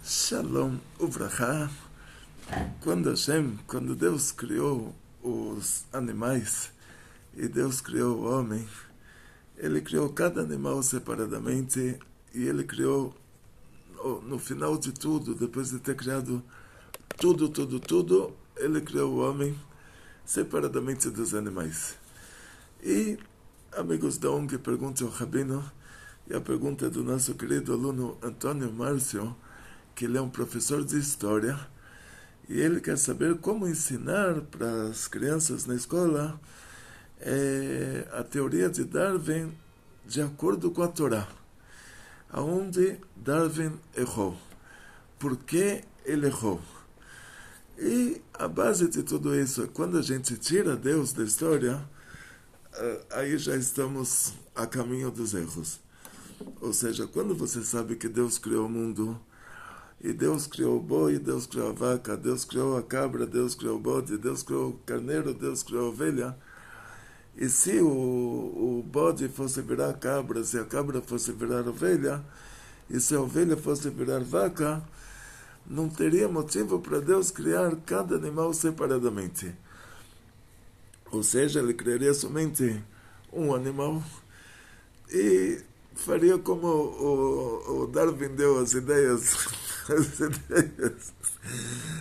Shalom Uvrachá. Quando Deus criou os animais e Deus criou o homem, Ele criou cada animal separadamente e Ele criou, no final de tudo, depois de ter criado tudo, Ele criou o homem separadamente dos animais. E, amigos da ONG, perguntam ao Rabino, e a pergunta é do nosso querido aluno Antônio Márcio, que ele é um professor de história, e ele quer saber como ensinar para as crianças na escola a teoria de Darwin de acordo com a Torá. Aonde Darwin errou. Por que ele errou? E a base de tudo isso é quando a gente tira Deus da história, aí já estamos a caminho dos erros. Ou seja, quando você sabe que Deus criou o mundo, e Deus criou o boi, Deus criou a vaca, Deus criou a cabra, Deus criou o bode, Deus criou o carneiro, Deus criou a ovelha. E se o bode fosse virar cabra, se a cabra fosse virar ovelha, e se a ovelha fosse virar vaca, não teria motivo para Deus criar cada animal separadamente. Ou seja, ele criaria somente um animal e faria como o Darwin deu as ideias.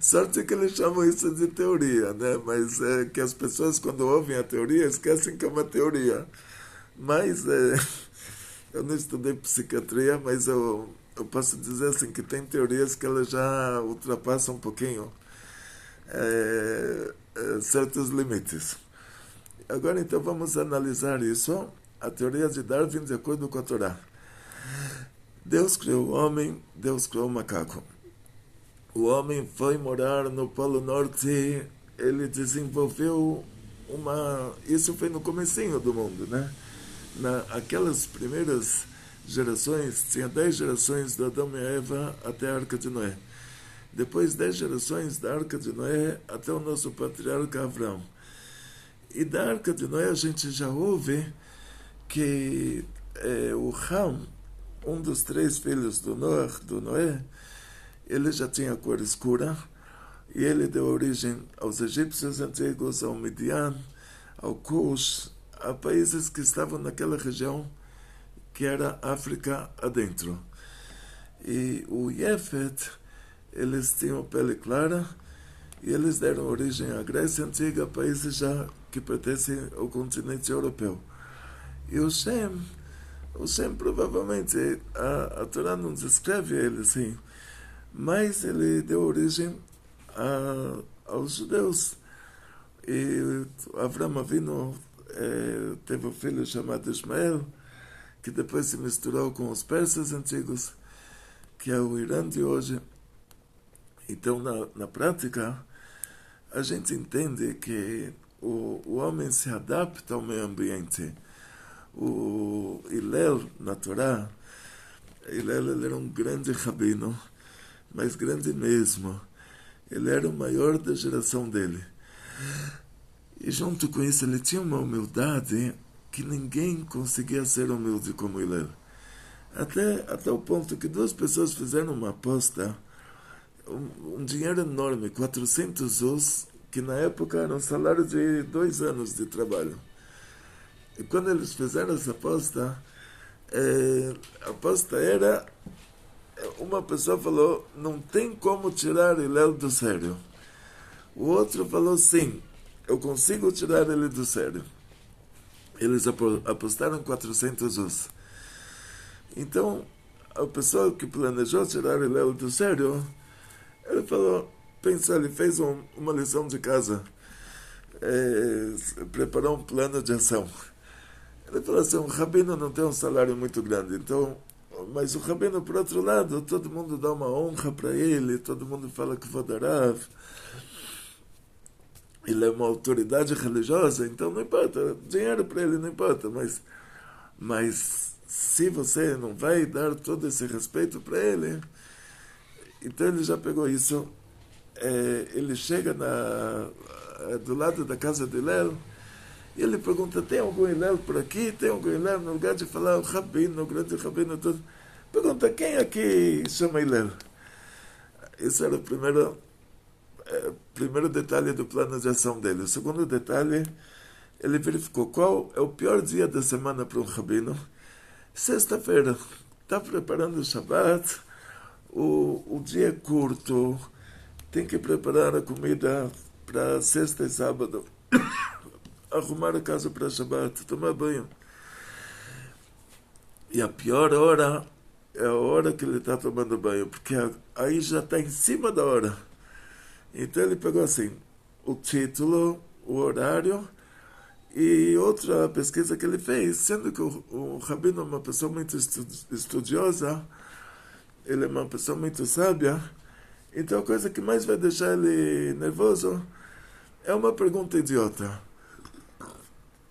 Sorte que eles chamam isso de teoria, né? Mas é que as pessoas, quando ouvem a teoria, esquecem que é uma teoria. Mas eu não estudei psiquiatria, mas eu posso dizer assim que tem teorias que elas já ultrapassam um pouquinho certos limites. Agora então vamos analisar isso, a teoria de Darwin de acordo com a Torá. Deus criou o homem, Deus criou o macaco. O homem foi morar no Polo Norte, ele desenvolveu isso foi no comecinho do mundo, né? Aquelas primeiras gerações, tinha 10 gerações do Adão e Eva até a Arca de Noé. Depois 10 gerações da Arca de Noé até o nosso patriarca Abraão. E da Arca de Noé a gente já ouve que o Ham, um dos 3 filhos do Noé, ele já tinha cor escura e ele deu origem aos egípcios antigos, ao Midian, ao Cush, a países que estavam naquela região que era África adentro. E o Yefet, eles tinham pele clara e eles deram origem à Grécia Antiga, países já que pertencem ao continente europeu. E o Shem provavelmente, a Torá não descreve ele assim, mas ele deu origem aos judeus. E Avraham Avinu teve um filho chamado Ismael, que depois se misturou com os persas antigos, que é o Irã de hoje. Então, na prática, a gente entende que o homem se adapta ao meio ambiente. O Hillel, na Torá, Hillel ele era um grande rabino, mas grande mesmo. Ele era o maior da geração dele. E junto com isso ele tinha uma humildade que ninguém conseguia ser humilde como Hillel. Até o ponto que 2 pessoas fizeram uma aposta, um dinheiro enorme, 400 zuz, que na época era um salário de 2 anos de trabalho. E quando eles fizeram essa aposta, a aposta era, uma pessoa falou, não tem como tirar Hillel do sério. O outro falou, sim, eu consigo tirar ele do sério. Eles apostaram 400 zuz. Então, a pessoa que planejou tirar Hillel do sério, ele falou, ele fez uma lição de casa, preparou um plano de ação. Ele falou assim, o rabino não tem um salário muito grande, então, mas o rabino, por outro lado, todo mundo dá uma honra para ele, todo mundo fala que Vodarav, ele é uma autoridade religiosa, então não importa, dinheiro para ele não importa, mas se você não vai dar todo esse respeito para ele, então ele já pegou isso, ele chega do lado da casa de Hillel, e ele pergunta, tem algum Hillel por aqui? Tem algum Hillel? No lugar de falar o rabino, o grande rabino, tudo. Pergunta, quem aqui chama Hillel? Esse era o primeiro detalhe do plano de ação dele. O segundo detalhe, ele verificou qual é o pior dia da semana para um rabino. Sexta-feira, está preparando o Shabbat, o dia é curto, tem que preparar a comida para sexta e sábado, arrumar a casa para Shabbat, tomar banho. E a pior hora é a hora que ele está tomando banho, porque aí já está em cima da hora. Então ele pegou assim, o título, o horário e outra pesquisa que ele fez, sendo que o rabino é uma pessoa muito estudiosa, ele é uma pessoa muito sábia, então a coisa que mais vai deixar ele nervoso é uma pergunta idiota.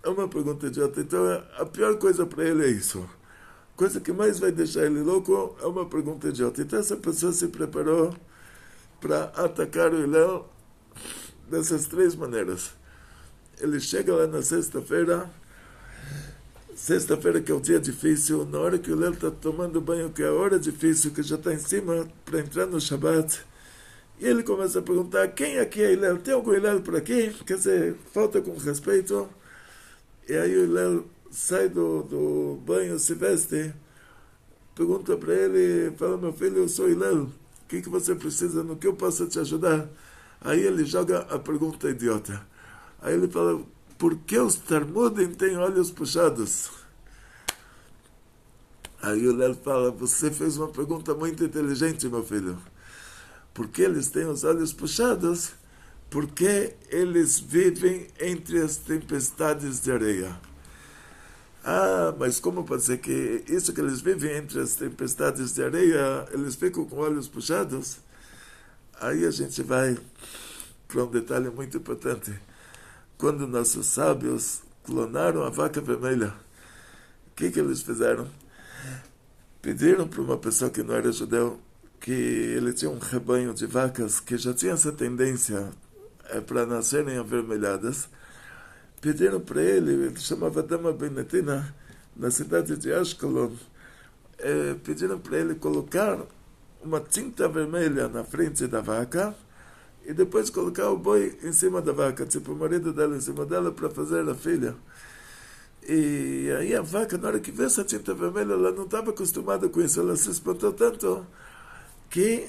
É uma pergunta idiota. Então a pior coisa para ele é isso. A coisa que mais vai deixar ele louco é uma pergunta idiota. Então essa pessoa se preparou para atacar o Hillel dessas três maneiras. Ele chega lá na sexta-feira que é o dia difícil, na hora que o Hillel está tomando banho, que é a hora difícil, que já está em cima para entrar no Shabbat, e ele começa a perguntar, quem aqui é Hillel? Tem algum Hillel por aqui? Quer dizer, falta com respeito. E aí o Hillel sai do banho, se veste, pergunta para ele, fala, meu filho, eu sou Hillel, o que você precisa, no que eu posso te ajudar? Aí ele joga a pergunta idiota. Aí ele fala, por que os Talmudim têm olhos puxados? Aí o Hillel fala, você fez uma pergunta muito inteligente, meu filho. Por que eles têm os olhos puxados? Porque eles vivem entre as tempestades de areia. Ah, mas como pode ser que isso que eles vivem entre as tempestades de areia, eles ficam com olhos puxados? Aí a gente vai para um detalhe muito importante. Quando nossos sábios clonaram a vaca vermelha, o que eles fizeram? Pediram para uma pessoa que não era judeu, que ele tinha um rebanho de vacas que já tinha essa tendência para nascerem avermelhadas. Pediram para ele chamava Dama Benetina, na cidade de Ashkelon, pediram para ele colocar uma tinta vermelha na frente da vaca e depois colocar o boi em cima da vaca, tipo o marido dela em cima dela, para fazer a filha. E aí a vaca, na hora que viu essa tinta vermelha, ela não estava acostumada com isso, ela se espantou tanto que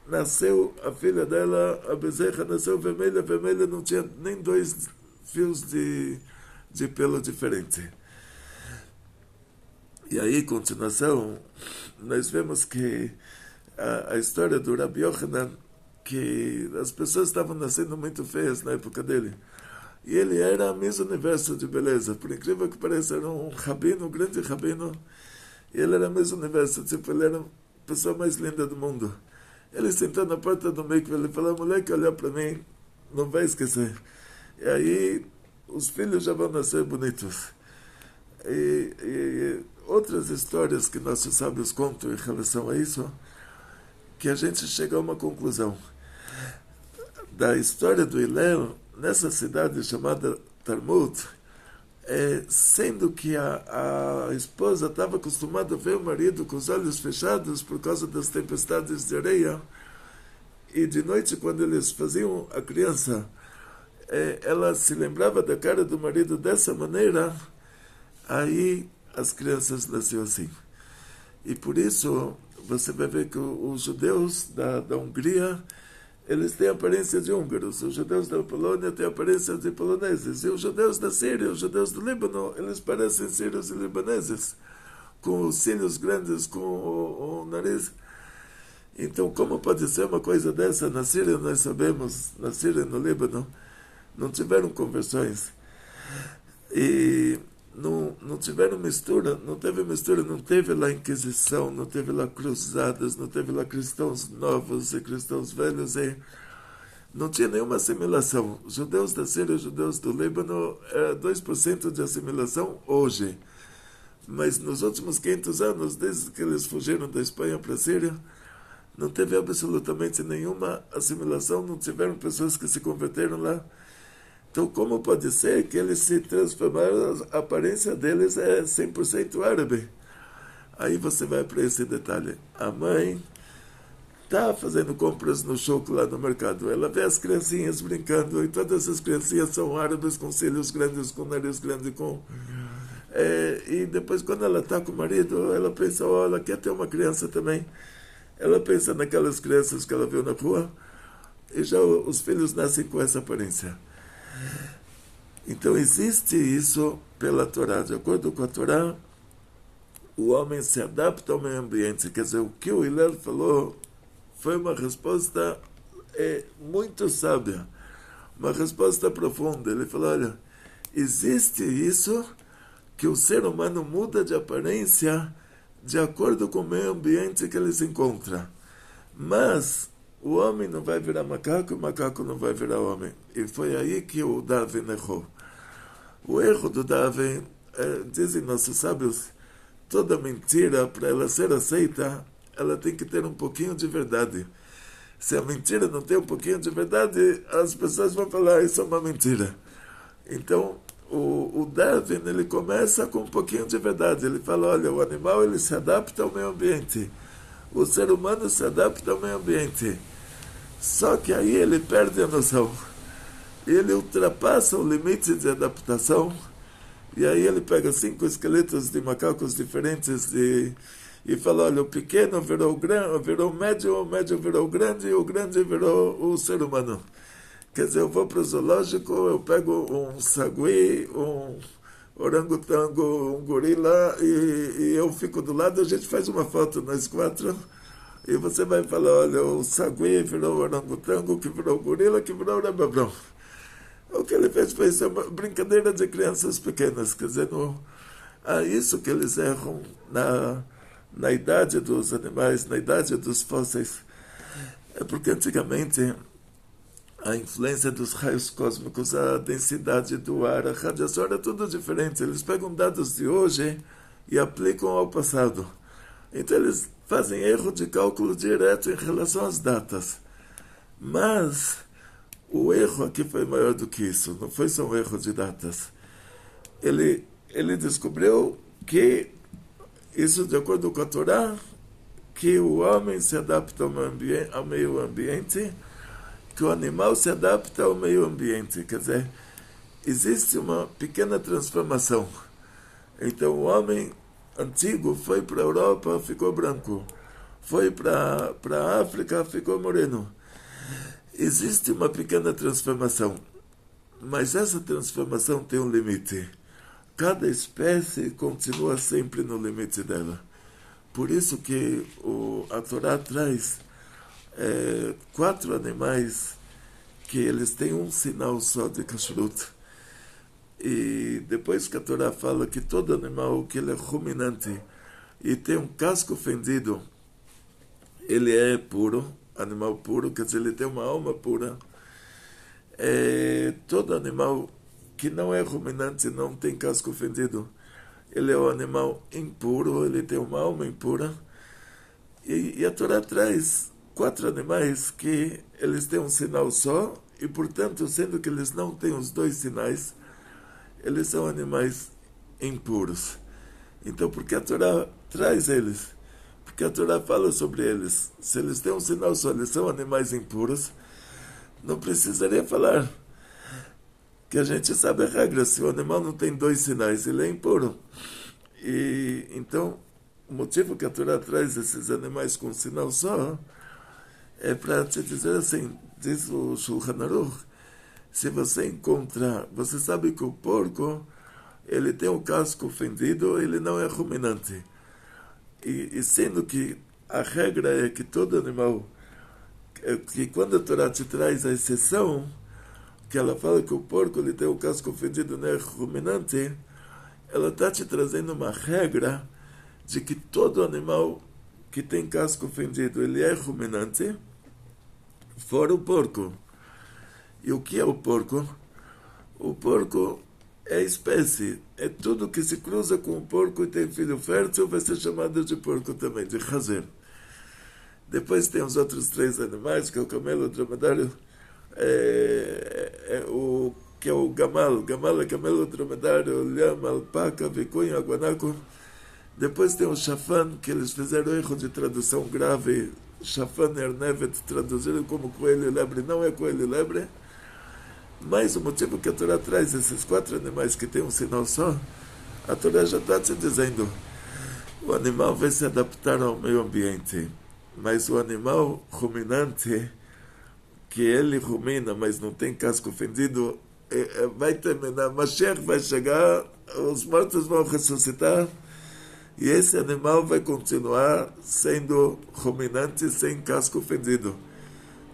nasceu a filha dela, a bezerra nasceu vermelha, não tinha nem 2 fios de pelo diferente. E aí, continuação, nós vemos que a história do Rabbi Yochanan, que as pessoas estavam nascendo muito feias na época dele. E ele era Miss Universo de beleza. Por incrível que pareça, era um rabino, um grande rabino. E ele era Miss Universo, tipo, ele era a pessoa mais linda do mundo. Ele sentou na porta do mikve, ele falou, moleque, olha para mim, não vai esquecer. E aí, os filhos já vão nascer bonitos. E outras histórias que nossos sábios contam em relação a isso, que a gente chega a uma conclusão. Da história do Hillel, nessa cidade chamada Talmud, sendo que a esposa estava acostumada a ver o marido com os olhos fechados por causa das tempestades de areia, e de noite, quando eles faziam a criança, ela se lembrava da cara do marido dessa maneira, aí as crianças nasciam assim. E por isso, você vai ver que os judeus da Hungria, eles têm a aparência de húngaros, os judeus da Polônia têm a aparência de poloneses, e os judeus da Síria, os judeus do Líbano, eles parecem sírios e libaneses, com os cílios grandes, com o nariz. Então, como pode ser uma coisa dessa? Na Síria, nós sabemos, na Síria e no Líbano, não tiveram conversões. E não tiveram mistura, não teve lá Inquisição, não teve lá cruzadas, não teve lá cristãos novos e cristãos velhos, e não tinha nenhuma assimilação. Os judeus da Síria, os judeus do Líbano, 2% de assimilação hoje. Mas nos últimos 500 anos, desde que eles fugiram da Espanha para a Síria, não teve absolutamente nenhuma assimilação, não tiveram pessoas que se converteram lá. Então, como pode ser que eles se transformaram, a aparência deles é 100% árabe? Aí você vai para esse detalhe. A mãe está fazendo compras no show lá no mercado. Ela vê as criancinhas brincando, e todas as criancinhas são árabes, com cílios grandes, com nariz grande, e depois, quando ela está com o marido, ela pensa, ela quer ter uma criança também. Ela pensa naquelas crianças que ela viu na rua, e já os filhos nascem com essa aparência. Então existe isso pela Torá. De acordo com a Torá, o homem se adapta ao meio ambiente. Quer dizer, o que o Hillel falou foi uma resposta muito sábia, uma resposta profunda. Ele falou, olha, existe isso que o ser humano muda de aparência de acordo com o meio ambiente que ele se encontra. Mas o homem não vai virar macaco e o macaco não vai virar homem. E foi aí que o Darwin errou. O erro do Darwin, dizem nossos sábios, toda mentira, para ela ser aceita, ela tem que ter um pouquinho de verdade. Se a mentira não tem um pouquinho de verdade, as pessoas vão falar, isso é uma mentira. Então, o Darwin, ele começa com um pouquinho de verdade. Ele fala, olha, o animal ele se adapta ao meio ambiente. O ser humano se adapta ao meio ambiente. Só que aí ele perde a noção. Ele ultrapassa o limite de adaptação. E aí ele pega 5 esqueletos de macacos diferentes e fala, olha, o pequeno virou médio, o médio virou grande, e o grande virou o ser humano. Quer dizer, eu vou para o zoológico, eu pego um sagui, um orangotango, um gorila, e eu fico do lado, a gente faz uma foto nós 4, e você vai falar, olha, o sagui virou o orangotango, que virou o gorila, que virou o rababrão. O que ele fez foi uma brincadeira de crianças pequenas, quer dizer, isso que eles erram na idade dos animais, na idade dos fósseis. É porque antigamente a influência dos raios cósmicos, a densidade do ar, a radiação era tudo diferente. Eles pegam dados de hoje e aplicam ao passado. Então eles fazem erro de cálculo direto em relação às datas. Mas o erro aqui foi maior do que isso. Não foi só um erro de datas. Ele descobriu que, isso de acordo com a Torá, que o homem se adapta ao meio ambiente, que o animal se adapta ao meio ambiente. Quer dizer, existe uma pequena transformação. Então o homem antigo foi para a Europa, ficou branco. Foi para a África, ficou moreno. Existe uma pequena transformação. Mas essa transformação tem um limite. Cada espécie continua sempre no limite dela. Por isso que a Torá traz 4 animais que eles têm um sinal só de kashrut. E depois que a Torá fala que todo animal que ele é ruminante e tem um casco fendido, ele é puro, animal puro, quer dizer, ele tem uma alma pura. Todo animal que não é ruminante, não tem casco fendido, ele é um animal impuro, ele tem uma alma impura. E a Torá traz 4 animais que eles têm um sinal só, e portanto, sendo que eles não têm os 2 sinais, eles são animais impuros. Então, por que a Torá traz eles? Porque a Torá fala sobre eles. Se eles têm um sinal só, eles são animais impuros, não precisaria falar. Que a gente sabe a regra, se o animal não tem 2 sinais, ele é impuro. E então, o motivo que a Torá traz esses animais com um sinal só é para te dizer assim, diz o Shulchan Aruch, se você encontrar, você sabe que o porco, ele tem o casco fendido, ele não é ruminante. E sendo que a regra é que todo animal, que quando a Torá te traz a exceção, que ela fala que o porco ele tem o casco fendido, não é ruminante, ela está te trazendo uma regra de que todo animal que tem casco fendido, ele é ruminante, fora o porco. E o que é o porco? O porco é espécie. É tudo que se cruza com o porco e tem filho fértil vai ser chamado de porco também, de hazer. Depois tem os outros 3 animais, que é o camelo, o dromedário, que é o gamal. Gamal é camelo, dromedário, lhama, alpaca, vicunha, guanaco. Depois tem o chafan, que eles fizeram erro de tradução grave, Shafan Ernevet traduziram como coelho e lebre, não é coelho e lebre, mas o motivo que a Torá traz esses 4 animais que têm um sinal só, a Torá já está te dizendo, o animal vai se adaptar ao meio ambiente, mas o animal ruminante, que ele rumina, mas não tem casco fendido, vai terminar, Mashiach vai chegar, os mortos vão ressuscitar, e esse animal vai continuar sendo ruminante sem casco fendido.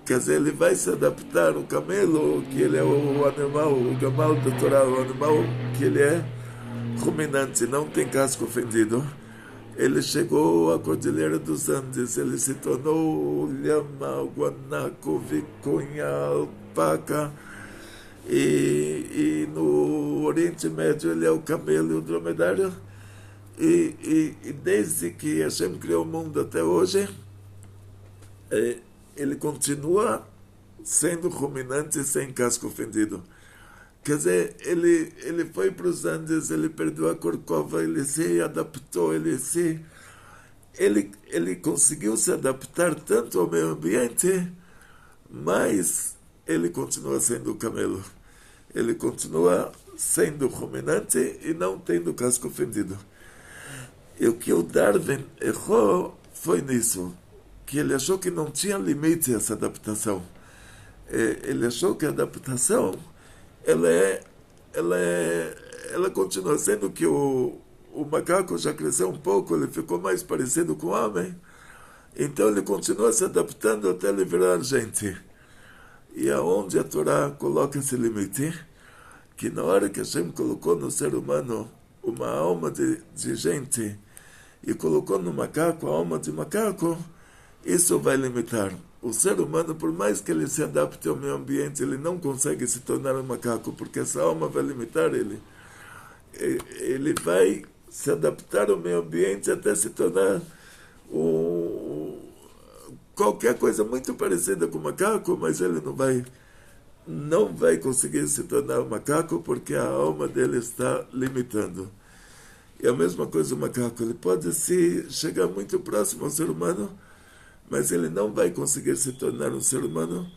Quer dizer, ele vai se adaptar, o camelo, que ele é o animal, o gamal da Torá, o animal que ele é ruminante, não tem casco fendido. Ele chegou à Cordilheira dos Andes, ele se tornou lhama, guanaco, vicunha, alpaca, e no Oriente Médio ele é o camelo e o dromedário. E desde que Hashem criou o mundo até hoje, ele continua sendo ruminante sem casco fendido. Quer dizer, ele foi para os Andes, ele perdeu a corcova, ele se adaptou, ele conseguiu se adaptar tanto ao meio ambiente, mas ele continua sendo o camelo. Ele continua sendo ruminante e não tendo casco fendido. E o que o Darwin errou foi nisso, que ele achou que não tinha limite essa adaptação. Ele achou que a adaptação ela continua sendo que o macaco já cresceu um pouco, ele ficou mais parecido com o homem, então ele continua se adaptando até ele virar gente. E aonde a Torá coloca esse limite? Que na hora que Hashem colocou no ser humano uma alma de gente e colocou no macaco a alma de macaco, isso vai limitar. O ser humano, por mais que ele se adapte ao meio ambiente, ele não consegue se tornar um macaco, porque essa alma vai limitar ele. Ele vai se adaptar ao meio ambiente até se tornar qualquer coisa muito parecida com o macaco, mas ele não vai conseguir se tornar um macaco porque a alma dele está limitando. E a mesma coisa o macaco, ele pode se chegar muito próximo ao ser humano, mas ele não vai conseguir se tornar um ser humano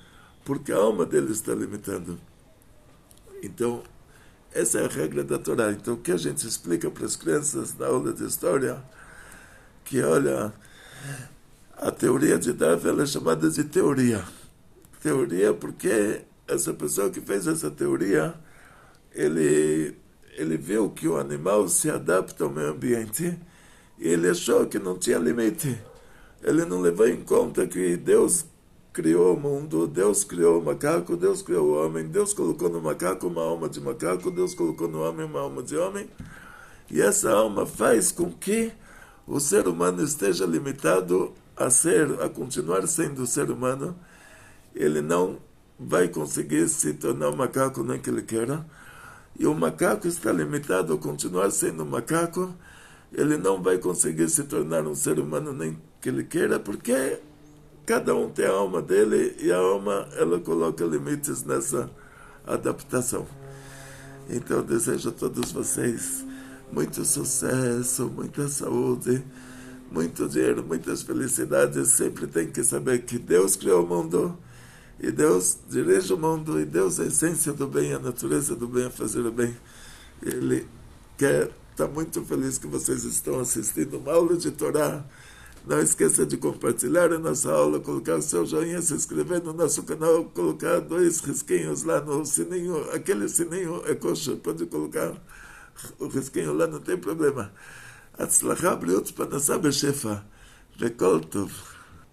porque a alma dele está limitando. Então, essa é a regra da Torá. Então, o que a gente explica para as crianças na aula de história, que olha, a teoria de Darwin ela é chamada de teoria. Teoria porque essa pessoa que fez essa teoria, ele viu que o animal se adapta ao meio ambiente e ele achou que não tinha limite. Ele não levou em conta que Deus criou o mundo, Deus criou o macaco, Deus criou o homem, Deus colocou no macaco uma alma de macaco, Deus colocou no homem uma alma de homem, e essa alma faz com que o ser humano esteja limitado a continuar sendo ser humano. Ele não vai conseguir se tornar um macaco nem que ele queira, e o macaco está limitado a continuar sendo um macaco. Ele não vai conseguir se tornar um ser humano nem que ele queira, porque cada um tem a alma dele e a alma ela coloca limites nessa adaptação. Então eu desejo a todos vocês muito sucesso, muita saúde, muito dinheiro, muitas felicidades. Sempre tem que saber que Deus criou o mundo e Deus dirige o mundo, e Deus é a essência do bem, a natureza do bem, a fazer o bem. Ele está muito feliz que vocês estão assistindo uma aula de Torá. Não esqueça de compartilhar a nossa aula, colocar o seu joinha, se inscrever no nosso canal, colocar 2 risquinhos lá no sininho. Aquele sininho é coxa, pode colocar o risquinho lá, não tem problema. Atzlachá, briut, panasá, bechefa. Vekol tov.